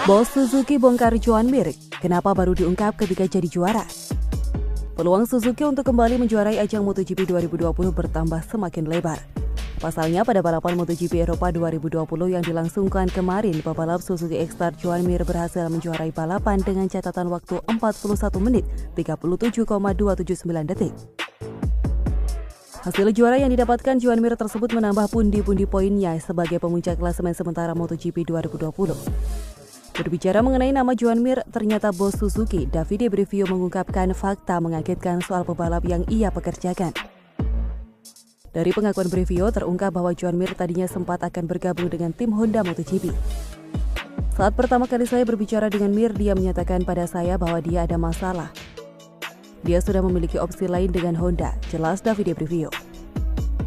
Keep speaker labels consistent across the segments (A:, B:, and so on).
A: Bos Suzuki bongkar Joan Mir, kenapa baru diungkap ketika jadi juara? Peluang Suzuki untuk kembali menjuarai ajang MotoGP 2020 bertambah semakin lebar. Pasalnya pada balapan MotoGP Eropa 2020 yang dilangsungkan kemarin, pebalap Suzuki X-Star Joan Mir berhasil menjuarai balapan dengan catatan waktu 41 menit 37,279 detik. Hasil juara yang didapatkan Joan Mir tersebut menambah pundi-pundi poinnya sebagai pemuncak klasemen sementara MotoGP 2020. Berbicara mengenai nama Joan Mir, ternyata bos Suzuki, Davide Brivio mengungkapkan fakta mengagetkan soal pebalap yang ia pekerjakan. Dari pengakuan Brivio, terungkap bahwa Joan Mir tadinya sempat akan bergabung dengan tim Honda MotoGP. Saat pertama kali saya berbicara dengan Mir, dia menyatakan pada saya bahwa dia ada masalah. Dia sudah memiliki opsi lain dengan Honda, jelas Davide Brivio.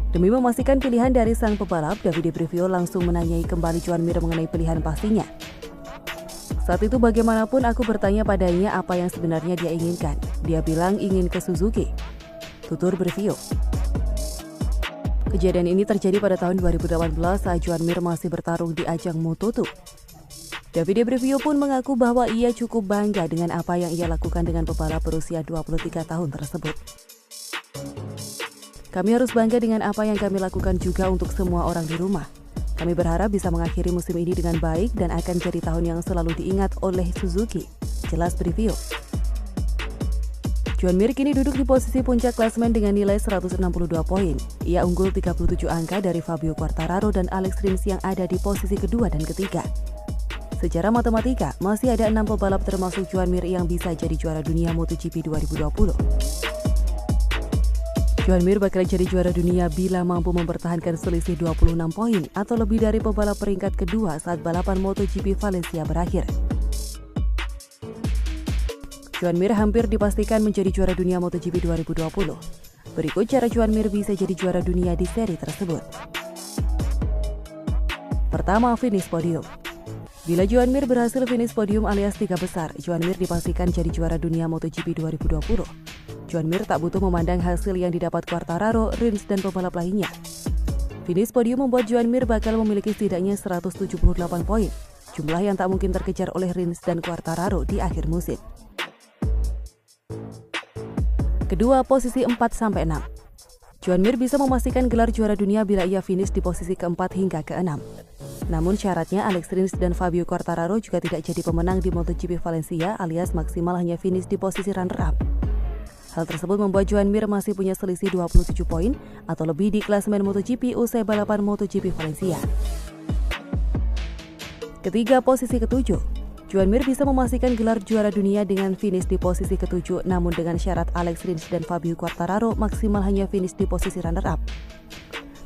A: Demi memastikan pilihan dari sang pebalap, Davide Brivio langsung menanyai kembali Joan Mir mengenai pilihan pastinya. Saat itu bagaimanapun aku bertanya padanya apa yang sebenarnya dia inginkan. Dia bilang ingin ke Suzuki, tutur Brivio. Kejadian ini terjadi pada tahun 2018 saat Joan Mir masih bertarung di ajang Moto2. Davide Brivio pun mengaku bahwa ia cukup bangga dengan apa yang ia lakukan dengan pebalap berusia 23 tahun tersebut. Kami harus bangga dengan apa yang kami lakukan juga untuk semua orang di rumah. Kami berharap bisa mengakhiri musim ini dengan baik dan akan jadi tahun yang selalu diingat oleh Suzuki, jelas Brivio. Joan Mir kini duduk di posisi puncak klasemen dengan nilai 162 poin. Ia unggul 37 angka dari Fabio Quartararo dan Alex Rins yang ada di posisi kedua dan ketiga. Secara matematika, masih ada 6 pebalap termasuk Joan Mir yang bisa jadi juara dunia MotoGP 2020. Joan Mir bakal jadi juara dunia bila mampu mempertahankan selisih 26 poin atau lebih dari pebalap peringkat kedua saat balapan MotoGP Valencia berakhir. Joan Mir hampir dipastikan menjadi juara dunia MotoGP 2020. Berikut cara Joan Mir bisa jadi juara dunia di seri tersebut. Pertama, finish podium. Bila Joan Mir berhasil finish podium alias 3 besar, Joan Mir dipastikan jadi juara dunia MotoGP 2020. Joan Mir tak butuh memandang hasil yang didapat Quartararo, Rins, dan pebalap lainnya. Finish podium membuat Joan Mir bakal memiliki setidaknya 178 poin, jumlah yang tak mungkin terkejar oleh Rins dan Quartararo di akhir musim. Kedua, posisi 4-6. Joan Mir bisa memastikan gelar juara dunia bila ia finish di posisi keempat hingga ke-6. Namun syaratnya Alex Rins dan Fabio Quartararo juga tidak jadi pemenang di MotoGP Valencia alias maksimal hanya finish di posisi runner-up. Hal tersebut membuat Joan Mir masih punya selisih 27 poin atau lebih di klasemen MotoGP usai balapan MotoGP Valencia. Ketiga, posisi ketujuh. Joan Mir bisa memastikan gelar juara dunia dengan finish di posisi ketujuh, namun dengan syarat Alex Rins dan Fabio Quartararo maksimal hanya finish di posisi runner-up.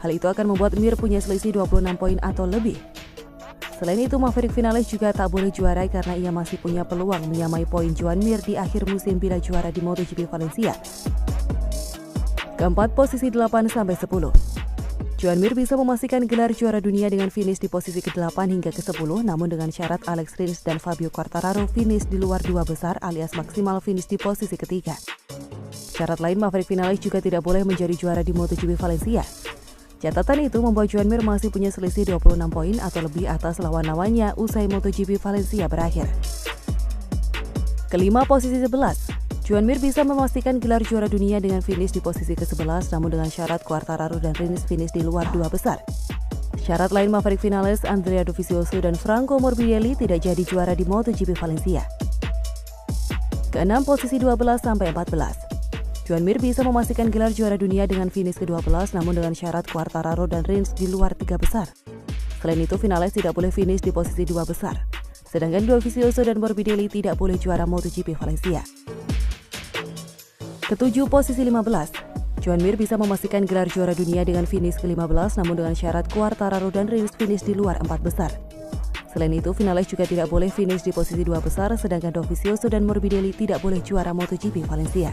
A: Hal itu akan membuat Mir punya selisih 26 poin atau lebih. Selain itu, Maverick Vinales juga tak boleh juara karena ia masih punya peluang menyamai poin Joan Mir di akhir musim bila juara di MotoGP Valencia. Keempat, posisi 8-10. Joan Mir bisa memastikan gelar juara dunia dengan finish di posisi ke-8 hingga ke-10, namun dengan syarat Alex Rins dan Fabio Quartararo finish di luar 2 besar alias maksimal finish di posisi ketiga. Syarat lain, Maverick Vinales juga tidak boleh menjadi juara di MotoGP Valencia. Catatan itu membuat Joan Mir masih punya selisih 26 poin atau lebih atas lawan-lawannya usai MotoGP Valencia berakhir. Kelima, posisi 11. Joan Mir bisa memastikan gelar juara dunia dengan finish di posisi ke-11, namun dengan syarat Quartararo dan Rins finish di luar 2 besar. Syarat lain, Maverick Vinales, Andrea Dovizioso, dan Franco Morbidelli tidak jadi juara di MotoGP Valencia. Keenam, posisi 12-14. Joan Mir bisa memastikan gelar juara dunia dengan finish ke-12, namun dengan syarat Quartararo dan Rins di luar 3 besar. Selain itu, Vinales tidak boleh finish di posisi 2 besar. Sedangkan Dovizioso dan Morbidelli tidak boleh juara MotoGP Valencia. Ketujuh, posisi 15. Joan Mir bisa memastikan gelar juara dunia dengan finish ke-15, namun dengan syarat Quartararo dan Rins finish di luar 4 besar. Selain itu, Vinales juga tidak boleh finish di posisi 2 besar, sedangkan Dovizioso dan Morbidelli tidak boleh juara MotoGP Valencia.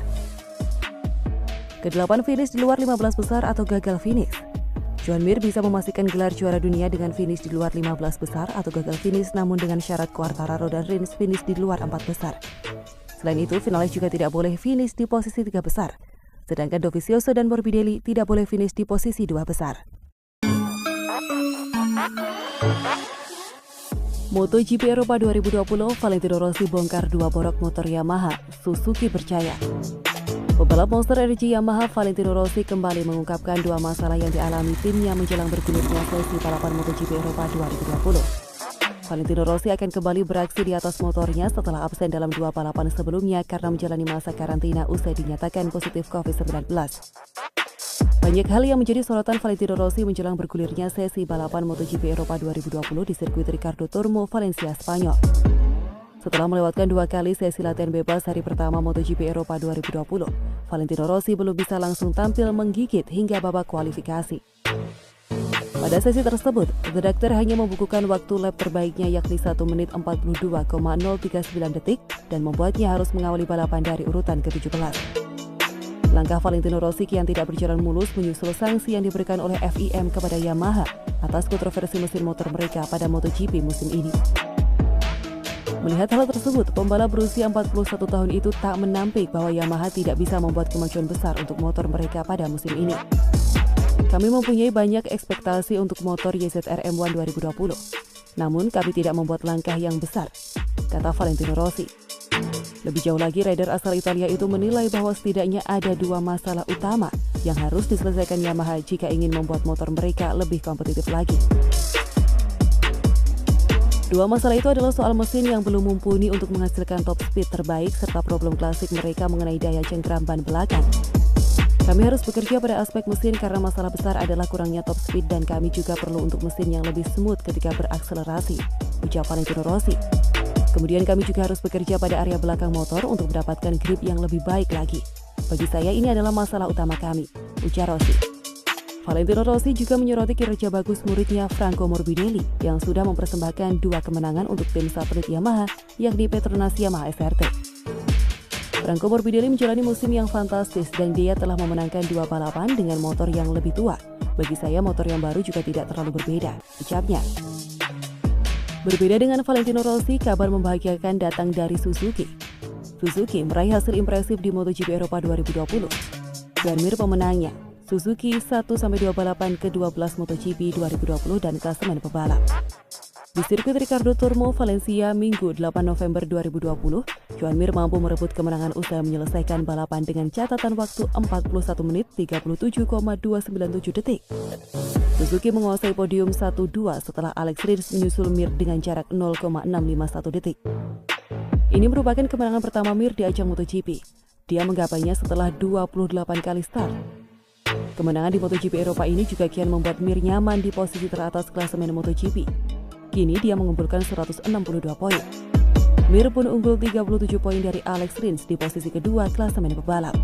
A: Ke-8, finish di luar 15 besar atau gagal finish. Joan Mir bisa memastikan gelar juara dunia dengan finish di luar 15 besar atau gagal finish, namun dengan syarat Quartararo dan Rins finish di luar 4 besar. Selain itu, Vinales juga tidak boleh finish di posisi 3 besar. Sedangkan Dovizioso dan Morbidelli tidak boleh finish di posisi 2 besar. MotoGP Eropa 2020, Valentino Rossi bongkar 2 borok motor Yamaha, Suzuki percaya. Pembalap Monster Energy Yamaha Valentino Rossi kembali mengungkapkan 2 masalah yang dialami timnya menjelang bergulirnya sesi balapan MotoGP Eropa 2020. Valentino Rossi akan kembali beraksi di atas motornya setelah absen dalam 2 balapan sebelumnya karena menjalani masa karantina usai dinyatakan positif COVID-19. Banyak hal yang menjadi sorotan Valentino Rossi menjelang bergulirnya sesi balapan MotoGP Eropa 2020 di sirkuit Ricardo Tormo, Valencia, Spanyol. Setelah melewatkan 2 kali sesi latihan bebas hari pertama MotoGP Eropa 2020, Valentino Rossi belum bisa langsung tampil menggigit hingga babak kualifikasi. Pada sesi tersebut, The Doctor hanya membukukan waktu lap terbaiknya yakni 1 menit 42,039 detik dan membuatnya harus mengawali balapan dari urutan ke-17. Langkah Valentino Rossi yang tidak berjalan mulus menyusul sanksi yang diberikan oleh FIM kepada Yamaha atas kontroversi mesin motor mereka pada MotoGP musim ini. Melihat hal tersebut, pembalap berusia 41 tahun itu tak menampik bahwa Yamaha tidak bisa membuat kemajuan besar untuk motor mereka pada musim ini. Kami mempunyai banyak ekspektasi untuk motor YZR M1 2020, namun kami tidak membuat langkah yang besar, kata Valentino Rossi. Lebih jauh lagi, rider asal Italia itu menilai bahwa setidaknya ada 2 masalah utama yang harus diselesaikan Yamaha jika ingin membuat motor mereka lebih kompetitif lagi. 2 masalah itu adalah soal mesin yang belum mumpuni untuk menghasilkan top speed terbaik serta problem klasik mereka mengenai daya cengkram ban belakang. Kami harus bekerja pada aspek mesin karena masalah besar adalah kurangnya top speed dan kami juga perlu untuk mesin yang lebih smooth ketika berakselerasi, ujar Valentino Rossi. Kemudian kami juga harus bekerja pada area belakang motor untuk mendapatkan grip yang lebih baik lagi. Bagi saya ini adalah masalah utama kami, ujar Rossi. Valentino Rossi juga menyoroti kinerja bagus muridnya Franco Morbidelli yang sudah mempersembahkan 2 kemenangan untuk tim satelit Yamaha yakni Petronas Yamaha SRT. Franco Morbidelli menjalani musim yang fantastis dan dia telah memenangkan 2 balapan dengan motor yang lebih tua. Bagi saya motor yang baru juga tidak terlalu berbeda, ucapnya. Berbeda dengan Valentino Rossi, kabar membahagiakan datang dari Suzuki. Suzuki meraih hasil impresif di MotoGP Eropa 2020. Joan Mir pemenangnya. Suzuki 1-2 balapan ke-12 MotoGP 2020 dan klasemen pebalap. Di sirkuit Ricardo Tormo, Valencia, Minggu 8 November 2020, Joan Mir mampu merebut kemenangan usai menyelesaikan balapan dengan catatan waktu 41 menit 37,297 detik. Suzuki menguasai podium 1-2 setelah Alex Rins menyusul Mir dengan jarak 0,651 detik. Ini merupakan kemenangan pertama Mir di ajang MotoGP. Dia menggapainya setelah 28 kali start. Kemenangan di MotoGP Eropa ini juga kian membuat Mir nyaman di posisi teratas klasemen MotoGP. Kini dia mengumpulkan 162 poin. Mir pun unggul 37 poin dari Alex Rins di posisi kedua klasemen pebalap.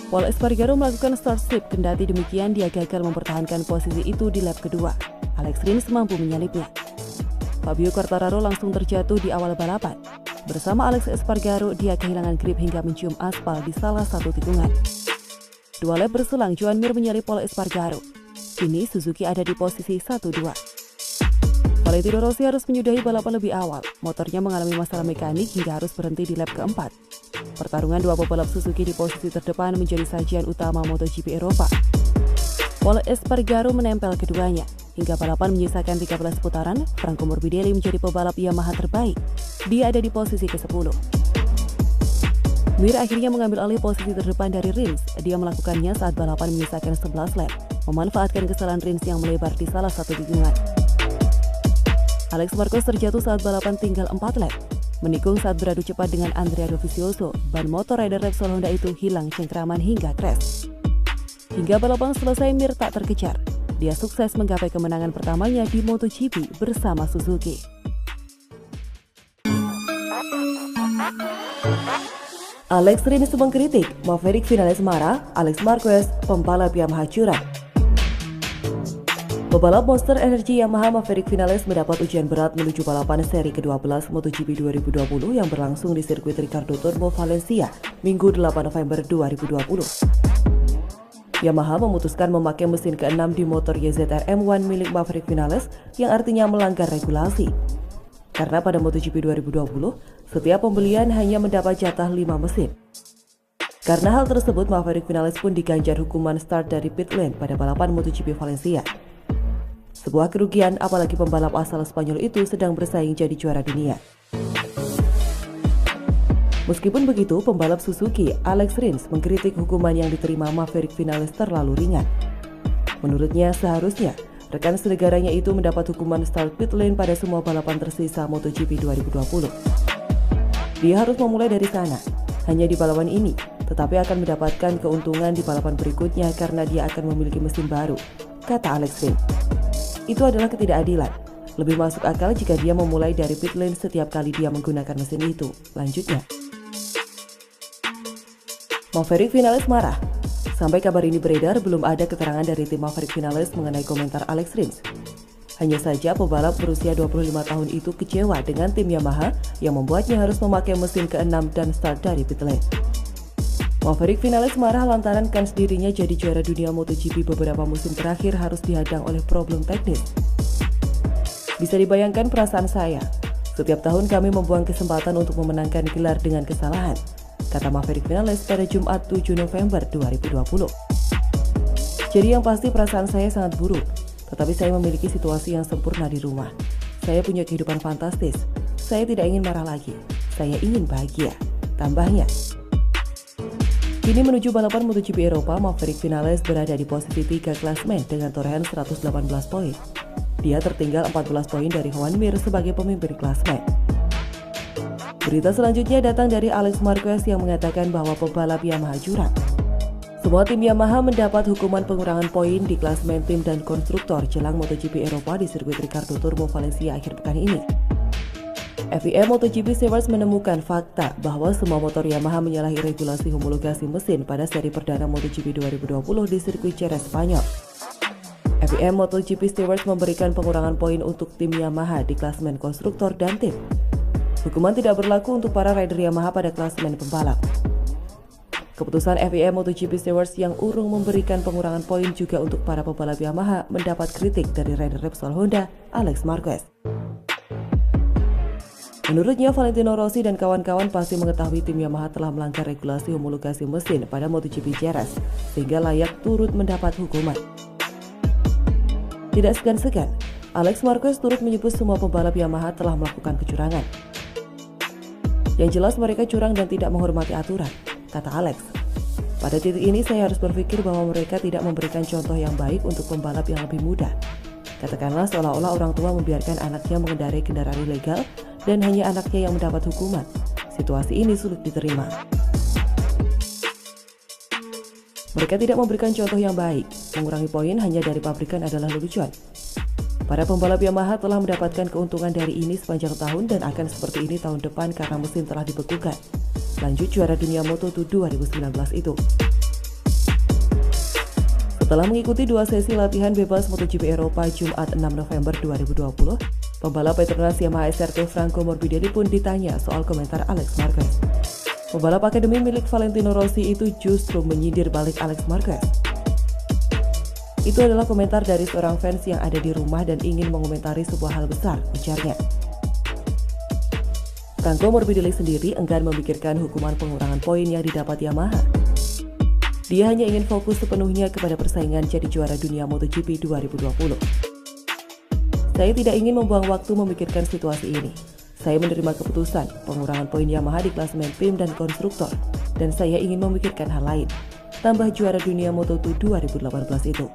A: Pol Espargaro melakukan start slip, kendati demikian dia gagal mempertahankan posisi itu di lap kedua. Alex Rins mampu menyalipnya. Fabio Quartararo langsung terjatuh di awal balapan. Bersama Alex Espargaro, dia kehilangan grip hingga mencium aspal di salah satu tikungan. 2 lap berselang, Joan Mir menyalip Pol Espargaro. Kini Suzuki ada di posisi 1-2. Valentino Rossi harus menyudahi balapan lebih awal. Motornya mengalami masalah mekanik hingga harus berhenti di lap keempat. Pertarungan 2 pebalap Suzuki di posisi terdepan menjadi sajian utama MotoGP Eropa. Pol Espargaro menempel keduanya. Hingga balapan menyisakan 13 putaran, Franco Morbidelli menjadi pebalap Yamaha terbaik. Dia ada di posisi ke-10. Mir akhirnya mengambil alih posisi terdepan dari Rins. Dia melakukannya saat balapan menyisakan 11 lap, memanfaatkan kesalahan Rins yang melebar di salah satu tikungan. Alex Marquez terjatuh saat balapan tinggal 4 lap. Menikung saat beradu cepat dengan Andrea Dovizioso, ban motor rider Repsol Honda itu hilang cengkraman hingga crash. Hingga balapan selesai, Mir tak terkejar. Dia sukses menggapai kemenangan pertamanya di MotoGP bersama Suzuki. Alex Rins mengkritik, Maverick Vinales marah, Alex Marquez, pembalap Yamaha curang. Pebalap Monster Energy Yamaha Maverick Vinales mendapat ujian berat menuju balapan seri ke-12 MotoGP 2020 yang berlangsung di sirkuit Ricardo Tormo, Valencia, Minggu 8 November 2020. Yamaha memutuskan memakai mesin ke-6 di motor YZR M1 milik Maverick Vinales yang artinya melanggar regulasi. Karena pada MotoGP 2020, setiap pembelian hanya mendapat jatah 5 mesin. Karena hal tersebut, Maverick Vinales pun diganjar hukuman start dari pit lane pada balapan MotoGP Valencia. Sebuah kerugian apalagi pembalap asal Spanyol itu sedang bersaing jadi juara dunia. Meskipun begitu, pembalap Suzuki, Alex Rins, mengkritik hukuman yang diterima Maverick Vinales terlalu ringan. Menurutnya, seharusnya rekan senegaranya itu mendapat hukuman start pit lane pada semua balapan tersisa MotoGP 2020. Dia harus memulai dari sana, hanya di balapan ini, tetapi akan mendapatkan keuntungan di balapan berikutnya karena dia akan memiliki mesin baru, kata Alex Rins. Itu adalah ketidakadilan. Lebih masuk akal jika dia memulai dari pit lane setiap kali dia menggunakan mesin itu, lanjutnya. Maverick Vinales marah. Sampai kabar ini beredar, belum ada keterangan dari tim Maverick Vinales mengenai komentar Alex Rins. Hanya saja pebalap berusia 25 tahun itu kecewa dengan tim Yamaha yang membuatnya harus memakai mesin ke-6 dan start dari pit lane. Maverick Vinales marah lantaran kans dirinya jadi juara dunia MotoGP beberapa musim terakhir harus dihadang oleh problem teknis. Bisa dibayangkan perasaan saya. Setiap tahun kami membuang kesempatan untuk memenangkan gelar dengan kesalahan, kata Maverick Vinales pada Jumat 7 November 2020. Jadi yang pasti perasaan saya sangat buruk, tetapi saya memiliki situasi yang sempurna di rumah. Saya punya kehidupan fantastis. Saya tidak ingin marah lagi. Saya ingin bahagia, tambahnya. Kini menuju balapan MotoGP Eropa, Maverick Vinales berada di posisi 3 klasemen dengan torehan 118 poin. Dia tertinggal 14 poin dari Joan Mir sebagai pemimpin klasemen. Berita selanjutnya datang dari Alex Marquez yang mengatakan bahwa pebalap Yamaha curang. Semua tim Yamaha mendapat hukuman pengurangan poin di klasemen tim dan konstruktor jelang MotoGP Eropa di sirkuit Ricardo Turbo Valencia akhir pekan ini. FIA MotoGP Stewards menemukan fakta bahwa semua motor Yamaha menyalahi regulasi homologasi mesin pada seri perdana MotoGP 2020 di sirkuit Jerez, Spanyol. FIA MotoGP Stewards memberikan pengurangan poin untuk tim Yamaha di klasemen konstruktor dan tim. Hukuman tidak berlaku untuk para rider Yamaha pada klasemen pembalap. Keputusan FIA MotoGP Stewards yang urung memberikan pengurangan poin juga untuk para pebalap Yamaha mendapat kritik dari rider Repsol Honda, Alex Marquez. Menurutnya, Valentino Rossi dan kawan-kawan pasti mengetahui tim Yamaha telah melanggar regulasi homologasi mesin pada MotoGP Jerez, sehingga layak turut mendapat hukuman. Tidak segan-segan, Alex Marquez turut menyebut semua pembalap Yamaha telah melakukan kecurangan. Yang jelas mereka curang dan tidak menghormati aturan, kata Alex. Pada titik ini saya harus berpikir bahwa mereka tidak memberikan contoh yang baik untuk pembalap yang lebih muda. Katakanlah seolah-olah orang tua membiarkan anaknya mengendarai kendaraan ilegal dan hanya anaknya yang mendapat hukuman. Situasi ini sulit diterima. Mereka tidak memberikan contoh yang baik. Mengurangi poin hanya dari pabrikan adalah lelucon. Para pembalap Yamaha telah mendapatkan keuntungan dari ini sepanjang tahun dan akan seperti ini tahun depan karena mesin telah dibekukan. Lanjut juara dunia Moto2 2019 itu. Setelah mengikuti 2 sesi latihan bebas MotoGP Eropa Jumat 6 November 2020, pembalap Petronas Yamaha SRT Franco Morbidelli pun ditanya soal komentar Alex Marquez. Pembalap akademi milik Valentino Rossi itu justru menyindir balik Alex Marquez. Itu adalah komentar dari seorang fans yang ada di rumah dan ingin mengomentari sebuah hal besar, ujarnya. Franco Morbidelli sendiri enggan memikirkan hukuman pengurangan poin yang didapat Yamaha. Dia hanya ingin fokus sepenuhnya kepada persaingan jadi juara dunia MotoGP 2020. Saya tidak ingin membuang waktu memikirkan situasi ini. Saya menerima keputusan pengurangan poin Yamaha di klasemen tim dan konstruktor, dan saya ingin memikirkan hal lain. Tambah juara dunia Moto2 2018 itu.